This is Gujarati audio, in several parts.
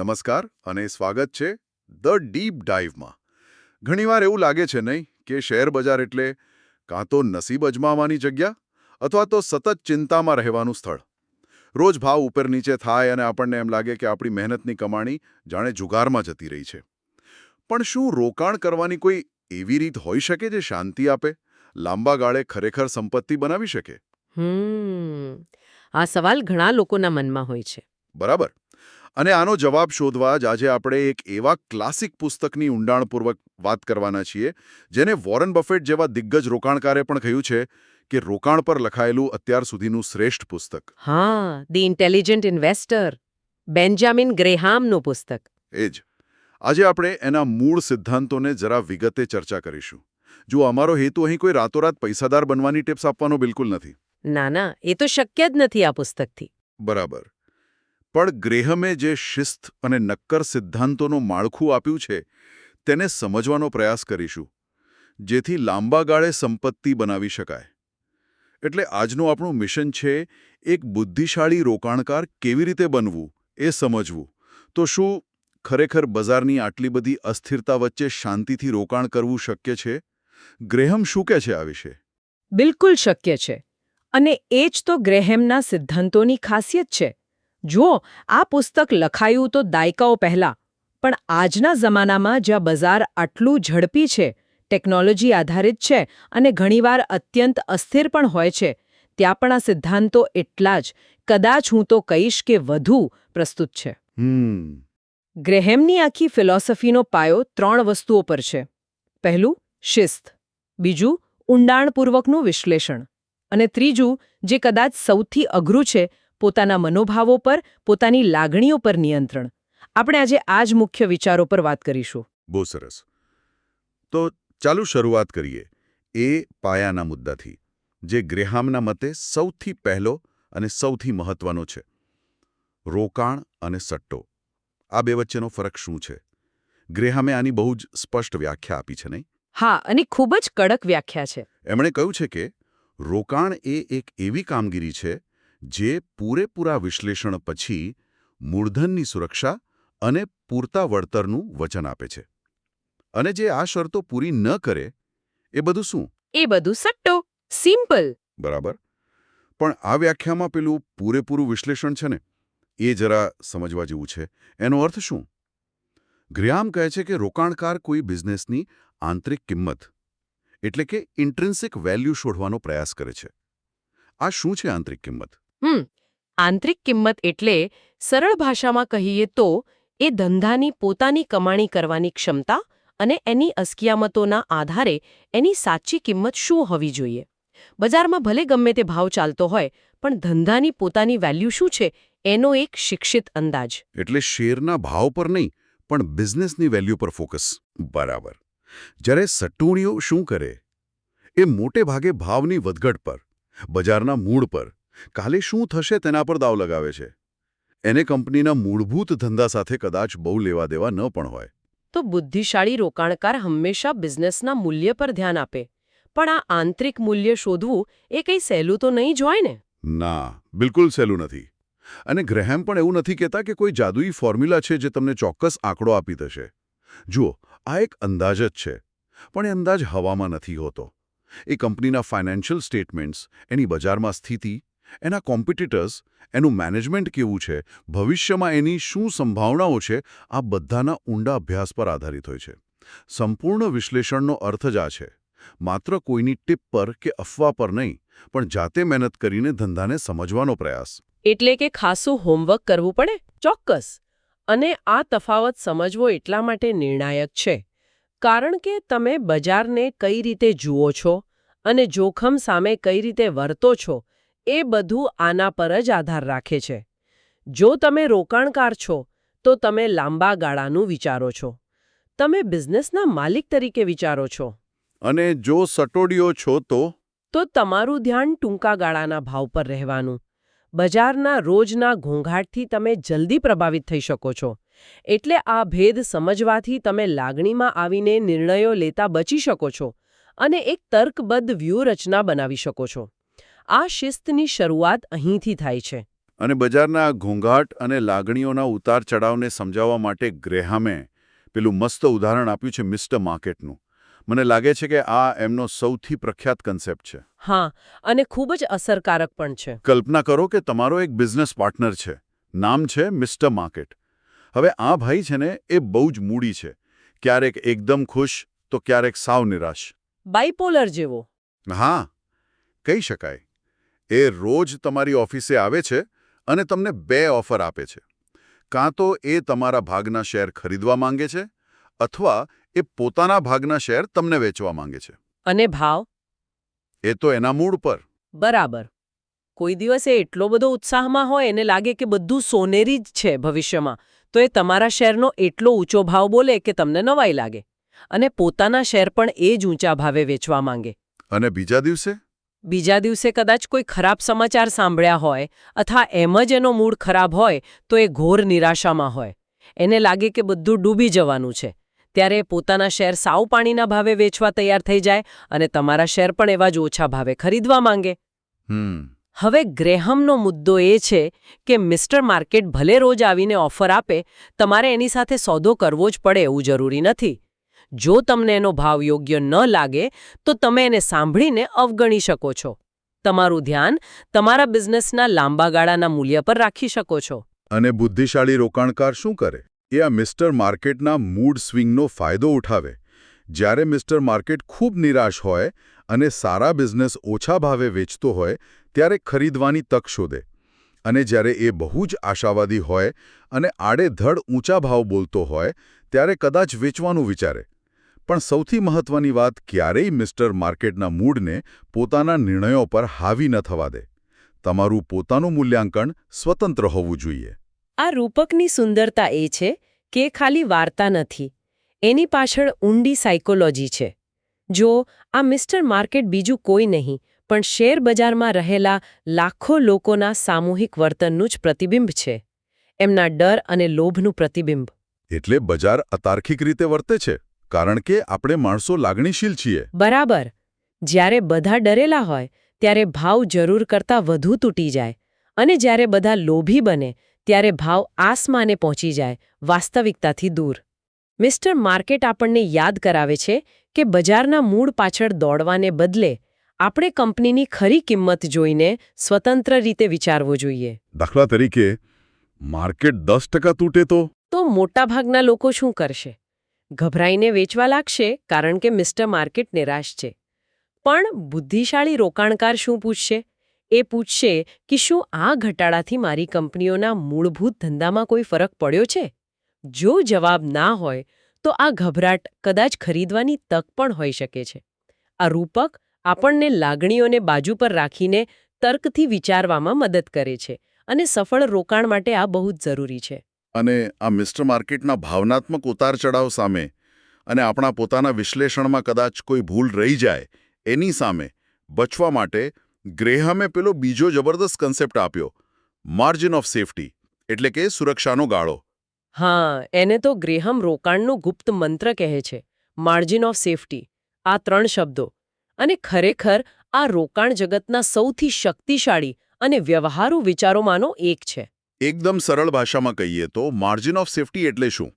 નમસ્કાર અને સ્વાગત છે ધ ડીપ ડાઇવમાં. ઘણીવાર એવું લાગે છે નહીં કે શેર બજાર એટલે કાં તો નસીબ અજમાવવાની જગ્યા અથવા તો સતત ચિંતામાં રહેવાનું સ્થળ. રોજ ભાવ ઉપર નીચે થાય અને આપણને એમ લાગે કે આપણી મહેનતની કમાણી જાણે જુગારમાં જતી રહી છે. પણ શું રોકાણ કરવાની કોઈ એવી રીત હોઈ શકે જે શાંતિ આપે, લાંબા ગાળે ખરેખર સંપત્તિ બનાવી શકે? આ સવાલ ઘણા લોકોના મનમાં હોય છે. બરાબર. અને આનો જવાબ શોધવા જ આજે આપણે એક એવા ક્લાસિક પુસ્તકની ઊંડાણપૂર્વક વાત કરવાના છીએ જેને વોરન બફેટ જેવા દિગ્ગજ રોકાણકારે પણ કહ્યું છે કે રોકાણ પર લખાયેલું અત્યાર સુધીનું શ્રેષ્ઠ પુસ્તક. હા, ધી ઇન્ટેલિજન્ટ ઇન્વેસ્ટર, બેન્જામિન ગ્રેહામનું પુસ્તક. એ જ. આજે આપણે એના મૂળ સિદ્ધાંતોને જરા વિગતે ચર્ચા કરીશું. જો અમારો હેતુ અહીં કોઈ રાતોરાત પૈસાદાર બનવાની ટિપ્સ આપવાનો બિલકુલ નથી. ના, એ તો શક્ય જ નથી આ પુસ્તકથી. બરાબર. પણ ગ્રેહમે જે શિસ્ત અને નક્કર સિદ્ધાંતોનું માળખું આપ્યું છે તેને સમજવાનો પ્રયાસ કરીશું, જેથી લાંબા ગાળે સંપત્તિ બનાવી શકાય. એટલે આજનું આપણું મિશન છે એક બુદ્ધિશાળી રોકાણકાર કેવી રીતે બનવું એ સમજવું. તો શું ખરેખર બજારની આટલી બધી અસ્થિરતા વચ્ચે શાંતિથી રોકાણ કરવું શક્ય છે? ગ્રેહમ શું કહે છે આ વિશે? બિલકુલ શક્ય છે. અને એ જ તો ગ્રેહેમના સિદ્ધાંતોની ખાસિયત છે. જુઓ, આ પુસ્તક લખાયું તો દાયકાઓ પહેલા, પણ આજના જમાનામાં જ્યાં બજાર આટલું ઝડપી છે, ટેકનોલોજી આધારિત છે અને ઘણીવાર અત્યંત અસ્થિર પણ હોય છે, ત્યાં પણ આ સિદ્ધાંતો એટલા જ, કદાચ હું તો કહીશ કે વધુ પ્રસ્તુત છે. ગ્રેહેમની આખી ફિલોસોફીનો પાયો 3 વસ્તુઓ પર છે. પહેલું, શિસ્ત. બીજું, ઊંડાણપૂર્વકનું વિશ્લેષણ. અને ત્રીજું, જે કદાચ સૌથી અઘરું છે, પોતાના મનોભાવો પર, પોતાની લાગણીઓ પર નિયંત્રણ. આપણે આજે આ જ મુખ્ય વિચારો પર વાત કરીશું. બહુ સરસ. તો ચાલો શરૂઆત કરીએ એ પાયાના મુદ્દાથી, જે ગ્રેહામના મતે સૌથી પહેલો અને સૌથી મહત્વનો છે. રોકાણ અને સટ્ટો. આ બે વચ્ચેનો ફરક શું છે? ગ્રેહામે આની બહુ જ સ્પષ્ટ વ્યાખ્યા આપી છે, નહીં? હા, અને ખૂબ જ કડક વ્યાખ્યા છે. એમણે કહ્યું છે કે રોકાણ એ એક એવી કામગીરી છે જે પૂરેપૂરા વિશ્લેષણ પછી મૂળધનની સુરક્ષા અને પૂરતા વળતરનું વચન આપે છે. અને જે આ શરતો પૂરી ન કરે એ બધું શું? એ બધું સટ્ટો. સિમ્પલ. બરાબર. પણ આ વ્યાખ્યામાં પેલું પૂરેપૂરું વિશ્લેષણ છે ને, એ જરા સમજવા જેવું છે. એનો અર્થ શું? ગ્રેહામ કહે છે કે રોકાણકાર કોઈ બિઝનેસની આંતરિક કિંમત એટલે કે ઇન્ટ્રિન્સિક વેલ્યુ શોધવાનો પ્રયાસ કરે છે. આ શું છે આંતરિક કિંમત? આંતરિક કિંમત એટલે, સરળ ભાષામાં કહીએ તો, એ ધંધાની પોતાની કમાણી કરવાની ક્ષમતા અને એની અસ્કયામતોના આધારે એની સાચી કિંમત શું હોવી જોઈએ. બજારમાં ભલે ગમે તે ભાવ ચાલતો હોય, પણ ધંધાની પોતાની વેલ્યુ શું છે એનો એક શિક્ષિત અંદાજ. એટલે શેરના ભાવ પર નહીં, પણ બિઝનેસની વેલ્યુ પર ફોકસ. બરાબર. જ્યારે સટ્ટુણીઓ શું કરે? એ મોટે ભાગે ભાવની વધઘટ પર, બજારના મૂળ પર, કાલે શું થશે તેના પર દાવ લગાવે છે. એને કંપનીના મૂળભૂત ધંધા સાથે કદાચ બહુ લેવા દેવા ન પણ હોય. તો બુદ્ધિશાળી રોકાણકાર હંમેશા બિઝનેસના મૂલ્ય પર ધ્યાન આપે. પણ આ આંતરિક મૂલ્ય શોધવું એ કંઈ સહેલું તો નહીં જ હોય ને? ના, બિલકુલ સહેલું નથી. અને ગ્રેહામ પણ એવું નથી કહેતા કે કોઈ જાદુઈ ફોર્મ્યુલા છે જે તમને ચોક્કસ આંકડો આપી દેશે. જુઓ, આ એક અંદાજ જ છે. પણ એ અંદાજ હવામાં નથી હોતો. એ કંપનીના ફાઇનાન્શિયલ સ્ટેટમેન્ટ્સ, એની બજારમાં સ્થિતિ, એના કોમ્પિટિટર્સ, એનું મેનેજમેન્ટ કેવું છે, ભવિષ્યમાં એની શું સંભાવનાઓ છે, આ બધાના ઊંડા અભ્યાસ પર આધારિત હોય છે. સંપૂર્ણ વિશ્લેષણનો અર્થ જ આ છે. માત્ર કોઈની ટીપ પર કે અફવા પર નહીં, પણ જાતે મહેનત કરીને ધંધાને સમજવાનો પ્રયાસ. એટલે કે ખાસું હોમવર્ક કરવું પડે? ચોક્કસ. અને આ તફાવત સમજવો એટલા માટે નિર્ણાયક છે. કારણ કે તમે બજારને કઈ રીતે જુઓ છો અને જોખમ સામે કઈ રીતે વર્તો છો, એ બધું આના પર જ આધાર રાખે છે. જો તમે રોકાણકાર છો, તો તમે લાંબા ગાળાનું વિચારો છો. તમે બિઝનેસના માલિક તરીકે વિચારો છો. અને જો સટોડિયો છો તો તમારું ધ્યાન ટૂંકા ગાળાના ભાવ પર રહેવાનું. બજારના રોજના ઘોંઘાટથી તમે જલ્દી પ્રભાવિત થઈ શકો છો. એટલે આ ભેદ સમજવાથી તમે લાગણીમાં આવીને નિર્ણયો લેતા બચી શકો છો અને એક તર્કબદ્ધ વ્યૂહરચના બનાવી શકો છો. આ શિસ્તની શરૂઆત અહીંથી થાય છે. અને બજારના આ ઘોંઘાટ અને લાગણીઓના ઉતાર ચઢાવને સમજાવવા માટે ગ્રેહામે પેલું મસ્ત ઉદાહરણ આપ્યું છે મિસ્ટર માર્કેટનું. મને લાગે છે કે આ એમનો સૌથી પ્રખ્યાત કન્સેપ્ટ છે. હા, અને ખૂબ જ અસરકારક પણ છે. કલ્પના કરો કે તમારો એક બિઝનેસ પાર્ટનર છે. નામ છે મિસ્ટર માર્કેટ. હવે આ ભાઈ છે ને એ બહુ જ મૂડી છે. ક્યારેક એકદમ ખુશ તો ક્યારેક સાવ નિરાશ. બાયપોલર જેવો. હા, કહી શકાય. એ રોજ તમારી ઓફિસે આવે છે અને તમને 2 ઓફર આપે છે. કાં તો એ તમારા ભાગના શેર ખરીદવા માંગે છે અથવા એ પોતાના ભાગના શેર તમને વેચવા માંગે છે. અને ભાવ? એ તો એના મૂડ પર. બરાબર. કોઈ દિવસ એ એટલો બધો ઉત્સાહમાં હોય એને લાગે કે બધું સોનેરી જ છે ભવિષ્યમાં, તો એ તમારા શેરનો એટલો ઊંચો ભાવ બોલે કે તમને નવાઈ લાગે. અને પોતાના શેર પણ એ જ ઊંચા ભાવે વેચવા માંગે. અને બીજા દિવસે? બીજા દિવસે કદાચ કોઈ ખરાબ સમાચાર સાંભળ્યા હોય અથવા એમ જ એનો મૂડ ખરાબ હોય તો એ ઘોર નિરાશામાં હોય. એને લાગે કે બધું ડૂબી જવાનું છે. ત્યારે એ પોતાના શેર સાવ પાણીના ભાવે વેચવા તૈયાર થઈ જાય અને તમારા શેર પણ એવા જ ઓછા ભાવે ખરીદવા માંગે. હવે ગ્રેહામનો મુદ્દો એ છે કે મિસ્ટર માર્કેટ ભલે રોજ આવીને ઓફર આપે, તમારે એની સાથે સોદો કરવો જ પડે એવું જરૂરી નથી. જો તમને એનો ભાવ યોગ્ય ન લાગે તો તમે એને સાંભળીને અવગણી શકો છો. તમારું ધ્યાન તમારા બિઝનેસના લાંબા ગાળાના મૂલ્ય પર રાખી શકો છો. અને બુદ્ધિશાળી રોકાણકાર શું કરે? એ આ મિસ્ટર માર્કેટના મૂડ સ્વિંગનો ફાયદો ઉઠાવે. જ્યારે મિસ્ટર માર્કેટ ખૂબ નિરાશ હોય અને સારા બિઝનેસ ઓછા ભાવે વેચતો હોય ત્યારે ખરીદવાની તક શોધે. અને જ્યારે એ બહુ જ આશાવાદી હોય અને આડેધડ ઊંચા ભાવ બોલતો હોય ત્યારે કદાચ વેચવાનું વિચારે. પણ સૌથી મહત્વની વાત, ક્યારેય મિસ્ટર માર્કેટના મૂડને પોતાના નિર્ણયો પર હાવી ન થવા દે. તમારું પોતાનું મૂલ્યાંકન સ્વતંત્ર હોવું જોઈએ. આ રૂપકની સુંદરતા એ છે કે એ ખાલી વાર્તા નથી. એની પાછળ ઊંડી સાયકોલોજી છે. જો આ મિસ્ટર માર્કેટ બીજું કોઈ નહીં પણ શેર બજારમાં રહેલા લાખો લોકોના સામૂહિક વર્તનનું જ પ્રતિબિંબ છે. એમના ડર અને લોભનું પ્રતિબિંબ. એટલે બજાર અતાર્કિક રીતે વર્તે છે, કારણ કે આપણે માણસો લાગણીશીલ છીએ. બરાબર. જ્યારે બધા ડરેલા હોય ત્યારે ભાવ જરૂર કરતાં વધુ તૂટી જાય, અને જ્યારે બધા લોભી બને ત્યારે ભાવ આસમાને પહોંચી જાય, વાસ્તવિકતાથી દૂર. મિસ્ટર માર્કેટ આપણને યાદ કરાવે છે કે બજારના મૂળ પાછળ દોડવાને બદલે આપણે કંપનીની ખરી કિંમત જોઈને સ્વતંત્ર રીતે વિચારવું જોઈએ. દાખલા તરીકે, માર્કેટ 10% તૂટે તો મોટાભાગના લોકો શું કરશે? ગભરાઈને વેચવા લાગશે કારણ કે મિસ્ટર માર્કેટ નિરાશ છે. પણ બુદ્ધિશાળી રોકાણકાર શું પૂછશે? એ પૂછશે કે શું આ ઘટાડાથી મારી કંપનીઓના મૂળભૂત ધંધામાં કોઈ ફરક પડ્યો છે? જો જવાબ ના હોય તો આ ગભરાટ કદાચ ખરીદવાની તક પણ હોઈ શકે છે. આ રૂપક આપણને લાગણીઓને બાજુ પર રાખીને તર્કથી વિચારવામાં મદદ કરે છે, અને સફળ રોકાણ માટે આ બહુ જ જરૂરી છે. અને આ મિસ્ટર માર્કેટના ભાવનાત્મક ઉતાર ચઢાવ સામે અને આપણા પોતાના વિશ્લેષણમાં કદાચ કોઈ ભૂલ રહી જાય એની સામે બચવા માટે ગ્રેહામે પેલો બીજો જબરદસ્ત કન્સેપ્ટ આપ્યો, માર્જિન ઓફ સેફટી, એટલે કે સુરક્ષાનો ગાળો. હા, એને તો ગ્રેહામ રોકાણનો ગુપ્ત મંત્ર કહે છે, માર્જિન ઓફ સેફટી. આ 3 શબ્દો. અને ખરેખર આ રોકાણ જગતના સૌથી શક્તિશાળી અને વ્યવહારુ વિચારોમાંનો એક છે. એકદમ સરળ ભાષામાં કહીએ તો માર્જિન ઓફ સેફટી એટલે શું?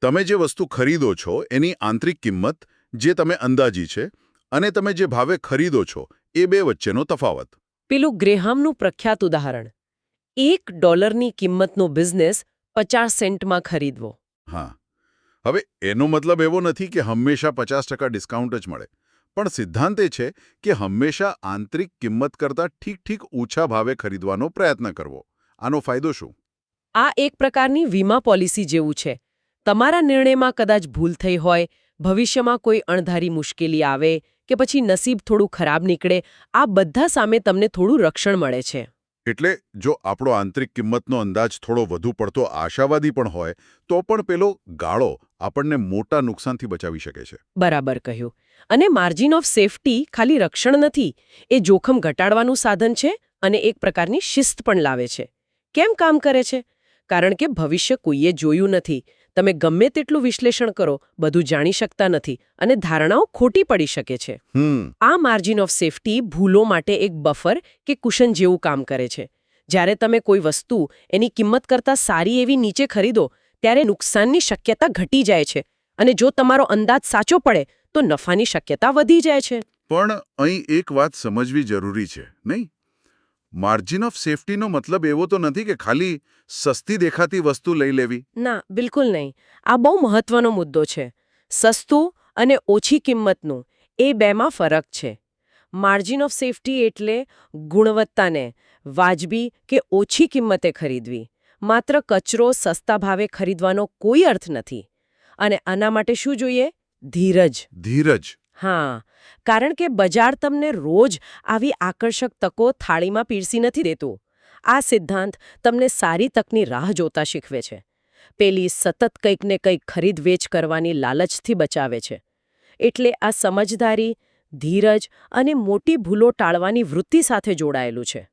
તમે જે વસ્તુ ખરીદો છો એની આંતરિક કિંમત, જે તમે અંદાજી છે, અને તમે જે ભાવે ખરીદો છો એ બે વચ્ચેનો તફાવત. પેલું ગ્રેહામનું પ્રખ્યાત ઉદાહરણ, $1ની કિંમતનો બિઝનેસ 50 સેન્ટમાં ખરીદવો. હા, હવે એનો મતલબ એવો નથી કે હંમેશા 50% ડિસ્કાઉન્ટ જ મળે, પણ સિદ્ધાંત એ છે કે હંમેશા આંતરિક કિંમત કરતાં ઠીક ઓછા ભાવે ખરીદવાનો પ્રયત્ન કરવો. આનો ફાયદો શું? આ એક પ્રકારની વીમા પોલિસી જેવું છે. તમારા નિર્ણયમાં કદાચ ભૂલ થઈ હોય, ભવિષ્યમાં કોઈ અણધારી મુશ્કેલી આવે કે પછી નસીબ થોડું ખરાબ નીકળે, આ બધા સામે તમને થોડું રક્ષણ મળે છે. એટલે જો આપણો આંતરિક કિંમતનો અંદાજ થોડો વધુ પડતો આશાવાદી પણ હોય તો પણ પેલો ગાળો આપણને મોટા નુકસાનથી બચાવી શકે છે. બરાબર કહ્યું. અને માર્જિન ઓફ સેફટી ખાલી રક્ષણ નથી, એ જોખમ ઘટાડવાનું સાધન છે અને એક પ્રકારની શિસ્ત પણ લાવે છે. કેમ કામ કરે છે? કારણ કે ભવિષ્ય કોઈએ જોયું નથી. તમે ગમે તેટલું વિશ્લેષણ કરો, બધું જાણી શકતા નથી અને ધારણાઓ ખોટી પડી શકે છે. આ માર્જિન ઓફ સેફટી ભૂલો માટે એક બફર કે કુશન જેવું કામ કરે છે. જ્યારે તમે કોઈ વસ્તુ એની કિંમત કરતાં સારી એવી નીચે ખરીદો ત્યારે નુકસાનની શક્યતા ઘટી જાય છે અને જો તમારો અંદાજ સાચો પડે તો નફાની શક્યતા વધી જાય છે. પણ અહીં એક વાત સમજવી જરૂરી છે, નહીં? માર્જિન ઓફ સેફટીનો મતલબ એવો તો નથી કે ખાલી સસ્તી દેખાતી વસ્તુ લઈ લેવી. ના, બિલકુલ નહીં. આ બહુ મહત્વનો મુદ્દો છે. સસ્તું અને ઓછી કિંમતનું એ બેમાં ફરક છે. માર્જિન ઓફ સેફટી એટલે ગુણવત્તાને વાજબી કે ઓછી કિંમતે ખરીદવી. માત્ર કચરો સસ્તા ભાવે ખરીદવાનો કોઈ અર્થ નથી. અને આના માટે શું જોઈએ? ધીરજ. ધીરજ. હા, કારણ કે બજાર તમને રોજ આવી આકર્ષક તકો થાળીમાં પીરસી નથી દેતું. આ સિદ્ધાંત તમને સારી તકની રાહ જોતા શીખવે છે. પેલી સતત કંઈક ને કંઈક ખરીદ વેચ કરવાની લાલચથી બચાવે છે. એટલે આ સમજદારી, ધીરજ અને મોટી ભૂલો ટાળવાની વૃત્તિ સાથે જોડાયેલું છે.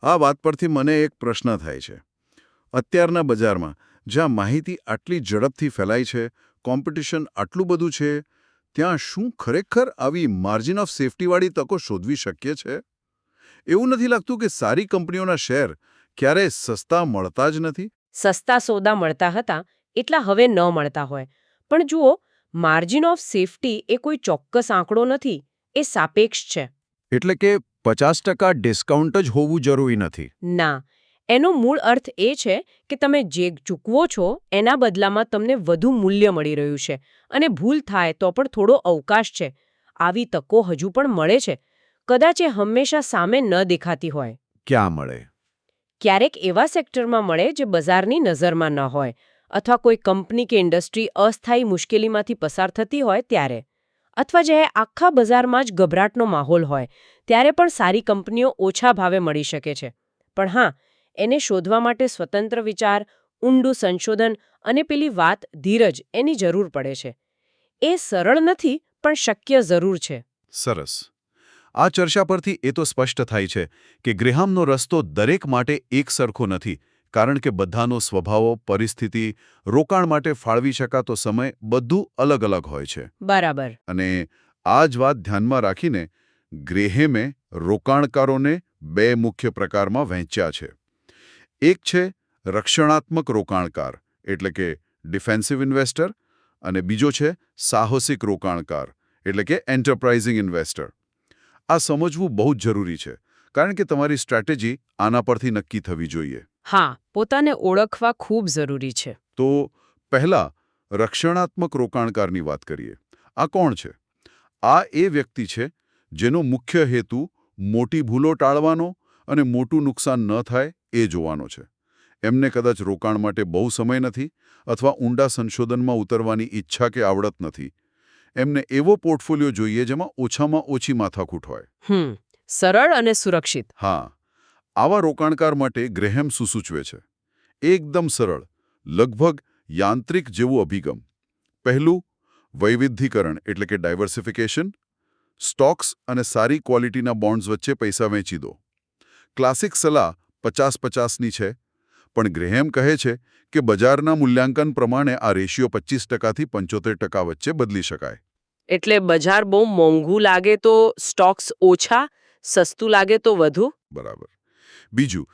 આ વાત પરથી મને એક પ્રશ્ન થાય છે. અત્યારના બજારમાં જ્યાં માહિતી આટલી ઝડપથી ફેલાય છે, કોમ્પિટિશન આટલું બધું છે, ત્યાં શું ખરેખર આવી માર્જિન ઓફ સેફટીવાળી તકો શોધવી શક્ય છે? એવું નથી લાગતું કે સારી કંપનીઓના શેર ક્યારેય સસ્તા મળતા જ નથી? સસ્તા સોદા મળતા હતા એટલા હવે ન મળતા હોય. પણ જુઓ, માર્જિન ઓફ સેફટી એ કોઈ ચોક્કસ આંકડો નથી, એ સાપેક્ષ છે. એટલે કે 50% ડિસ્કાઉન્ટ જ હોવું જરૂરી નથી. ના, એનો મૂળ અર્થ એ છે કે તમે જે ચૂકવો છો એના બદલામાં તમને વધુ મૂલ્ય મળી રહ્યું છે અને ભૂલ થાય તો પણ થોડો અવકાશ છે. આવી તકો હજુ પણ મળે છે. કદાચ એ હંમેશા સામે ન દેખાતી હોય. ક્યાં મળે? ક્યારેક એવા સેક્ટરમાં મળે જે બજારની નજરમાં ન હોય અથવા કોઈ કંપની કે ઇન્ડસ્ટ્રી અસ્થાયી મુશ્કેલીમાંથી પસાર થતી હોય ત્યારે. અથવા જ્યારે આખા બજારમાં જ ગભરાટનો માહોલ હોય ત્યારે પણ સારી કંપનીઓ ઓછા ભાવે મળી શકે છે. પણ હા, એને શોધવા માટે સ્વતંત્ર વિચાર, ઊંડું સંશોધન અને પેલી વાત ધીરજ એની જરૂર પડે છે. એ સરળ નથી પણ શક્ય જરૂર છે. સરસ. આ ચર્ચા પરથી એ તો સ્પષ્ટ થાય છે કે ગ્રેહામનો રસ્તો દરેક માટે એક સરખો નથી, કારણ કે બધાનો સ્વભાવો, પરિસ્થિતિ, રોકાણ માટે ફાળવી શકાતો સમય બધું અલગ અલગ હોય છે. બરાબર. અને આ જ વાત ધ્યાનમાં રાખીને ગ્રેહેમે રોકાણકારોને બે મુખ્ય પ્રકારમાં વહેંચ્યા છે. એક છે રક્ષણાત્મક રોકાણકાર, એટલે કે ડિફેન્સિવ ઇન્વેસ્ટર, અને બીજો છે સાહસિક રોકાણકાર, એટલે કે એન્ટરપ્રાઇઝિંગ ઇન્વેસ્ટર. આ સમજવું બહુ જ જરૂરી છે, કારણ કે તમારી સ્ટ્રેટેજી આના પરથી નક્કી થવી જોઈએ. હા, પોતાને ઓળખવા ખૂબ જરૂરી છે. તો પહેલા રક્ષણાત્મક રોકાણકારની વાત કરીએ. આ કોણ છે? આ એ વ્યક્તિ છે જેનો મુખ્ય હેતુ મોટી ભૂલો ટાળવાનો અને મોટું નુકસાન ન થાય એ જોવાનો છે. એમને કદાચ રોકાણ માટે બહુ સમય નથી અથવા ઊંડા સંશોધનમાં ઉતરવાની ઈચ્છા કે આવડત નથી. એમને એવો પોર્ટફોલિયો જોઈએ જેમાં ઓછામાં ઓછી માથાકૂટ હોય. સરળ અને સુરક્ષિત. હા, આવા રોકાણકાર માટે ગ્રેહેમ શું સૂચવે છે? એકદમ સરળ, લગભગ યાંત્રિક જેવું અભિગમ. પહેલું, વૈવિધ્યીકરણ એટલે કે ડાયવર્સિફિકેશન. સ્ટોક્સ અને સારી ક્વોલિટીના બોન્ડ્સ વચ્ચે પૈસા વહેંચી દો. ક્લાસિક સલાહ 50-50ની છે, પણ ગ્રેહેમ કહે છે કે બજારના મૂલ્યાંકન પ્રમાણે આ રેશિયો 25%થી 75% વચ્ચે બદલી શકાય. એટલે બજાર બહુ મોંઘું લાગે તો સ્ટોક્સ ઓછા, સસ્તું લાગે તો વધુ. બરાબર. બીજું,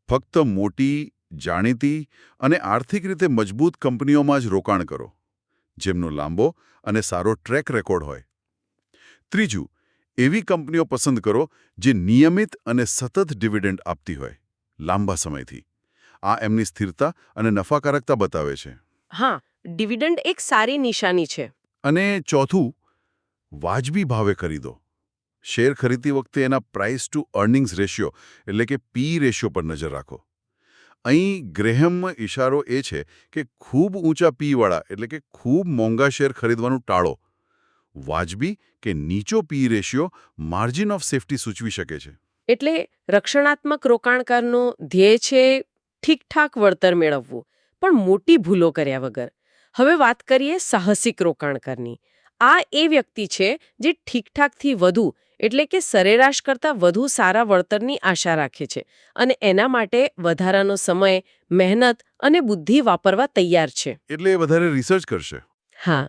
ફક્ત મોટી, જાણીતી અને આર્થિક રીતે મજબૂત કંપનીઓમાં જ રોકાણ કરો, જેમનો લાંબો અને સારો ટ્રેક રેકોર્ડ હોય. ત્રીજું, એવી કંપનીઓ પસંદ કરો જે નિયમિત અને સતત ડિવિડન્ડ આપતી હોય, લાંબા સમયથી. આ એમની સ્થિરતા અને નફાકારકતા બતાવે છે. હા, ડિવિડન્ડ એક સારી નિશાની છે. અને ચોથું, વાજબી ભાવે ખરીદો. શેર ખરીદતી વખતે એના પ્રાઇસ ટુ અર્નિંગ્સ રેશિયો એટલે કે પી રેશિયો પર નજર રાખો. અહીં ગ્રેહેમનો ઇશારો એ છે કે ખૂબ ઊંચા પીવાળા એટલે કે ખૂબ મોંઘા શેર ખરીદવાનું ટાળો. વાજબી કે નીચો પી રેશિયો માર્જિન ઓફ સેફટી સૂચવી શકે છે. એટલે રક્ષણાત્મક રોકાણકારનું ધ્યેય છે ઠીકઠાક વળતર મેળવવું, પણ મોટી ભૂલો કર્યા વગર. હવે વાત કરીએ સાહસિક રોકાણકારની. આ એ વ્યક્તિ છે જે ઠીકઠાકથી વધુ એટલે કે સરેરાશ કરતાં વધુ સારા વળતરની આશા રાખે છે અને એના માટે વધારાનો સમય, મહેનત અને બુદ્ધિ વાપરવા તૈયાર છે. એટલે એ વધારે રિસર્ચ કરશે. હા,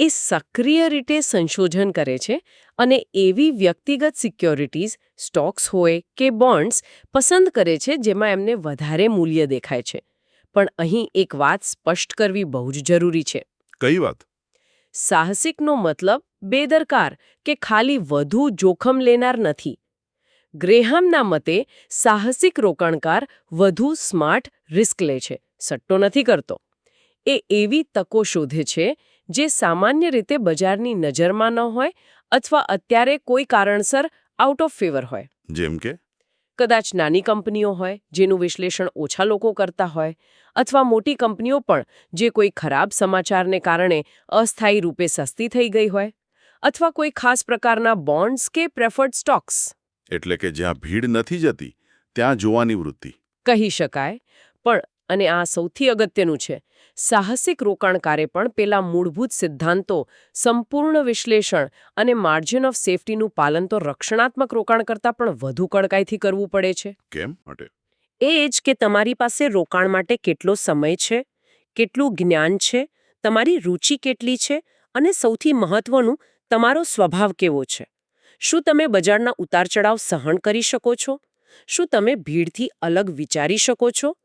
એ સક્રિય રીતે સંશોધન કરે છે અને એવી વ્યક્તિગત સિક્યોરિટીઝ, સ્ટોક્સ હોય કે બોન્ડ્સ પસંદ કરે છે જેમાં એમને વધારે મૂલ્ય દેખાય છે. પણ અહીં એક વાત સ્પષ્ટ કરવી બહુ જ જરૂરી છે. કઈ વાત? સાહસિકનો મતલબ બેદરકાર કે ખાલી વધુ જોખમ લેનાર નથી. ગ્રેહામના મતે સાહસિક રોકાણકાર વધુ સ્માર્ટ રિસ્ક લે છે, સટ્ટો નથી કરતો. એ એવી તકો શોધે છે જે સામાન્ય રીતે બજારની નજરમાં ન હોય અથવા અત્યારે કોઈ કારણસર આઉટ ઓફ ફેવર હોય. જેમ કે? કદાચ નાની કંપનીઓ હોય જેનું વિશ્લેષણ ઓછા લોકો કરતા હોય, અથવા મોટી કંપનીઓ પણ જે કોઈ ખરાબ સમાચારને કારણે અસ્થાયી રૂપે સસ્તી થઈ ગઈ હોય, અથવા કોઈ ખાસ પ્રકારના બોન્ડ્સ કે પ્રેફર્ડ સ્ટોક્સ. એટલે કે જ્યાં ભીડ નથી જતી ત્યાં જોવાની વૃત્તિ. કહી શકાય. પણ અને આ સૌથી અગત્યનું છે, સાહસિક રોકાણકારે પણ પેલા મૂળભૂત સિદ્ધાંતો, સંપૂર્ણ વિશ્લેષણ અને માર્જિન ઓફ સેફટીનું પાલન તો રક્ષણાત્મક રોકાણ કરતાં પણ વધુ કડકાઈથી કરવું પડે છે. કેમ માટે? એ જ કે તમારી પાસે રોકાણ માટે કેટલો સમય છે, કેટલું જ્ઞાન છે, તમારી રુચિ કેટલી છે અને સૌથી મહત્વનું, તમારો સ્વભાવ કેવો છે. શું તમે બજારના ઉતાર-ચઢાવ સહન કરી શકો છો? શું તમે ભીડથી અલગ વિચારી શકો છો?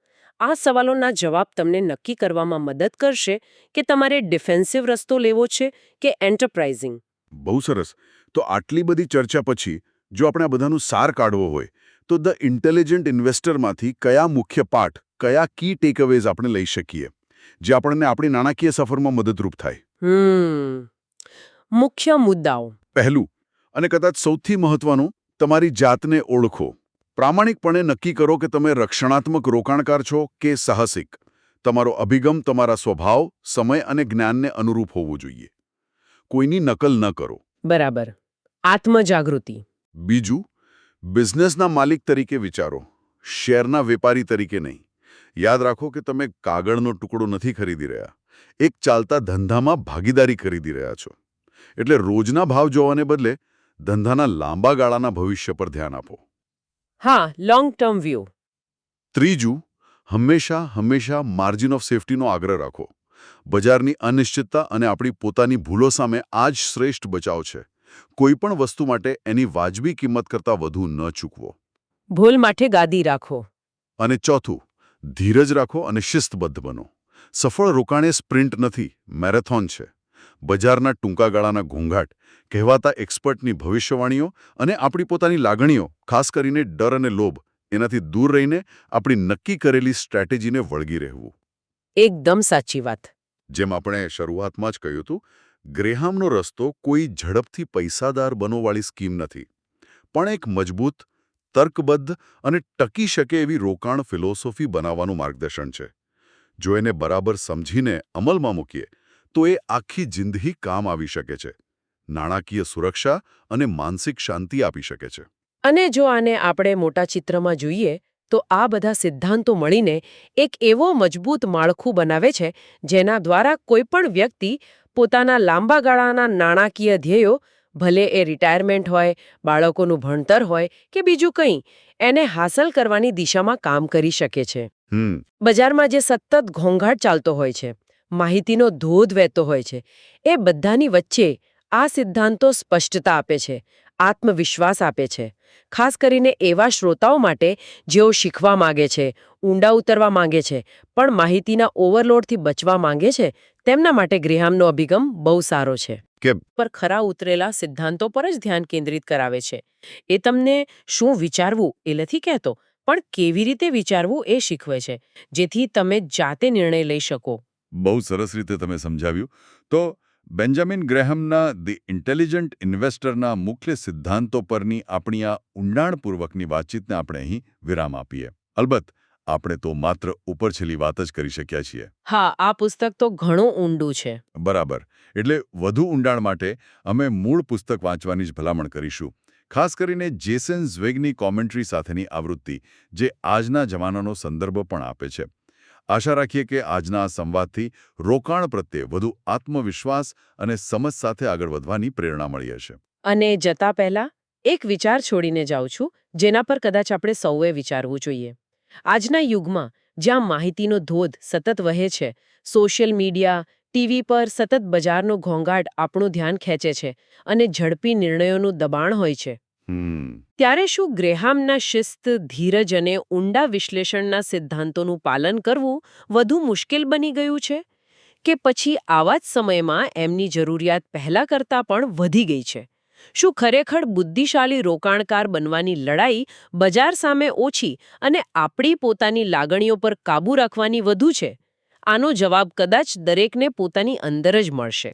આ સવાલોના જવાબ તમને નક્કી કરવામાં મદદ કરશે કે તમારે ડિફેન્સિવ રસ્તો લેવો છે કે એન્ટરપ્રાઇઝિંગ. બહુ સરસ. તો આટલી બધી ચર્ચા પછી જો આપણે આ બધાનું સાર કાઢવો હોય તો ધ ઇન્ટેલિજન્ટ ઇન્વેસ્ટરમાંથી કયા મુખ્ય પાઠ, કયા કી ટેકઅવેઝ આપણે લઈ શકીએ જે આપણને આપણી નાણાકીય સફરમાં મદદરૂપ થાય? મુખ્ય મુદ્દાઓ. પહેલું અને કદાચ સૌથી મહત્વનું, તમારી જાતને ઓળખો. પ્રામાણિકપણે નક્કી કરો કે તમે રક્ષણાત્મક રોકાણકાર છો કે સાહસિક. તમારો અભિગમ તમારા સ્વભાવ, સમય અને જ્ઞાનને અનુરૂપ હોવું જોઈએ. કોઈની નકલ ન કરો. બરાબર. આત્મજાગૃતિ. બીજું, બિઝનેસના માલિક તરીકે વિચારો, શેરના વેપારી તરીકે નહીં. યાદ રાખો કે તમે કાગળનો ટુકડો નથી ખરીદી રહ્યા, એક ચાલતા ધંધામાં ભાગીદારી ખરીદી રહ્યા છો. એટલે રોજના ભાવ જોવાને બદલે ધંધાના લાંબા ગાળાના ભવિષ્ય પર ધ્યાન આપો. હા, લોંગ ટર્મ વ્યૂ. ત્રીજું, હંમેશા માર્જિન ઓફ સેફટીનો આગ્રહ રાખો. બજારની અનિશ્ચિતતા અને આપણી પોતાની ભૂલો સામે આ જ શ્રેષ્ઠ બચાવ છે. કોઈપણ વસ્તુ માટે એની વાજબી કિંમત કરતાં વધુ ન ચૂકવો. ભૂલ માટે ગાદી રાખો. અને ચોથું, ધીરજ રાખો અને શિસ્તબદ્ધ બનો. સફળ રોકાણ એ સ્પ્રિન્ટ નથી, મેરેથોન છે. બજારના ટૂંકા ગાળાના ઘોંઘાટ, કહેવાતા એક્સપર્ટની ભવિષ્યવાણીઓ અને આપણી પોતાની લાગણીઓ, ખાસ કરીને ડર અને લોભ, એનાથી દૂર રહીને આપણી નક્કી કરેલી સ્ટ્રેટેજીને વળગી રહેવું. એકદમ સાચી વાત. જેમ આપણે શરૂઆતમાં જ કહ્યું હતું, ગ્રેહામનો રસ્તો કોઈ ઝડપથી પૈસાદાર બનોવાળી સ્કીમ નથી, પણ એક મજબૂત, તર્કબદ્ધ અને ટકી શકે એવી રોકાણ ફિલોસોફી બનાવવાનું માર્ગદર્શન છે. જો એને બરાબર સમજીને અમલમાં મૂકીએ તો એ આખી જિંદગી કામ આવી શકે છે. નાણાકીય સુરક્ષા અને માનસિક શાંતિ આપી શકે છે. અને જો આને આપણે મોટા ચિત્રમાં જોઈએ તો આ બધા સિદ્ધાંતો મળીને એક એવો મજબૂત માળખું બનાવે છે જેના દ્વારા કોઈપણ વ્યક્તિ પોતાના લાંબા ગાળાના નાણાકીય ધ્યેયો, ભલે એ રિટાયરમેન્ટ હોય, બાળકોનું ભણતર હોય કે બીજું કંઈ, એને હાંસલ કરવાની દિશામાં કામ કરી શકે છે. બજારમાં જે સતત ઘોંઘાટ ચાલતો હોય છે, માહિતીનો ધોધ વહેતો હોય છે, એ બધાની વચ્ચે આ સિદ્ધાંતો સ્પષ્ટતા આપે છે, આત્મવિશ્વાસ આપે છે. ખાસ કરીને એવા શ્રોતાઓ માટે જેઓ શીખવા માંગે છે, ઊંડા ઉતરવા માંગે છે, પણ માહિતીના ઓવરલોડથી બચવા માંગે છે, તેમના માટે ગ્રેહામનો અભિગમ બહુ સારો છે. પર ખરા ઉતરેલા સિદ્ધાંતો પર જ ધ્યાન કેન્દ્રિત કરાવે છે. એ તમને શું વિચારવું એ નથી કહેતો, પણ કેવી રીતે વિચારવું એ શીખવે છે, જેથી તમે જાતે નિર્ણય લઈ શકો. બહુ સરસ રીતે તમે સમજાવ્યું. તો બેન્જામિન ગ્રેહામના ધી ઇન્ટેલિજન્ટ ઇન્વેસ્ટરના મુખ્ય સિદ્ધાંતો પરની આપણી આ ઊંડાણપૂર્વકની વાતચીતને આપણે અહીં વિરામ આપીએ. અલબત્ત, આપણે તો માત્ર ઉપરછેલી વાત જ કરી શક્યા છીએ. હા, આ પુસ્તક તો ઘણું ઊંડું છે. બરાબર. એટલે વધુ ઊંડાણ માટે અમે મૂળ પુસ્તક વાંચવાની જ ભલામણ કરીશું. ખાસ કરીને જેસન ઝ્વેગની કોમેન્ટ્રી સાથેની આવૃત્તિ, જે આજના જમાનાનો સંદર્ભ પણ આપે છે. આશા રાખીએ કે આજના આ સંવાદથી રોકાણ પ્રત્યે વધુ આત્મવિશ્વાસ અને સમજ સાથે આગળ વધવાની પ્રેરણા મળી હશે. અને જતા પહેલા એક વિચાર છોડીને જાઉં છું, જેના પર કદાચ આપણે સૌએ વિચારવું જોઈએ. આજના યુગમાં જ્યાં માહિતીનો ધોધ સતત વહે છે, સોશિયલ મીડિયા, ટીવી પર સતત બજારનો ઘોંઘાટ આપણું ધ્યાન ખેંચે છે અને ઝડપી નિર્ણયોનું દબાણ હોય છે. ત્યારે શું ગ્રેહામના શિસ્ત, ધીરજ અને ઊંડા વિશ્લેષણના સિદ્ધાંતોનું પાલન કરવું વધુ મુશ્કેલ બની ગયું છે? કે પછી આવા જ સમયમાં એમની જરૂરિયાત પહેલા કરતાં પણ વધી ગઈ છે? શું ખરેખર બુદ્ધિશાળી રોકાણકાર બનવાની લડાઈ બજાર સામે ઓછી અને આપણી પોતાની લાગણીઓ પર કાબૂ રાખવાની વધુ છે? આનો જવાબ કદાચ દરેકને પોતાની અંદર જ મળશે.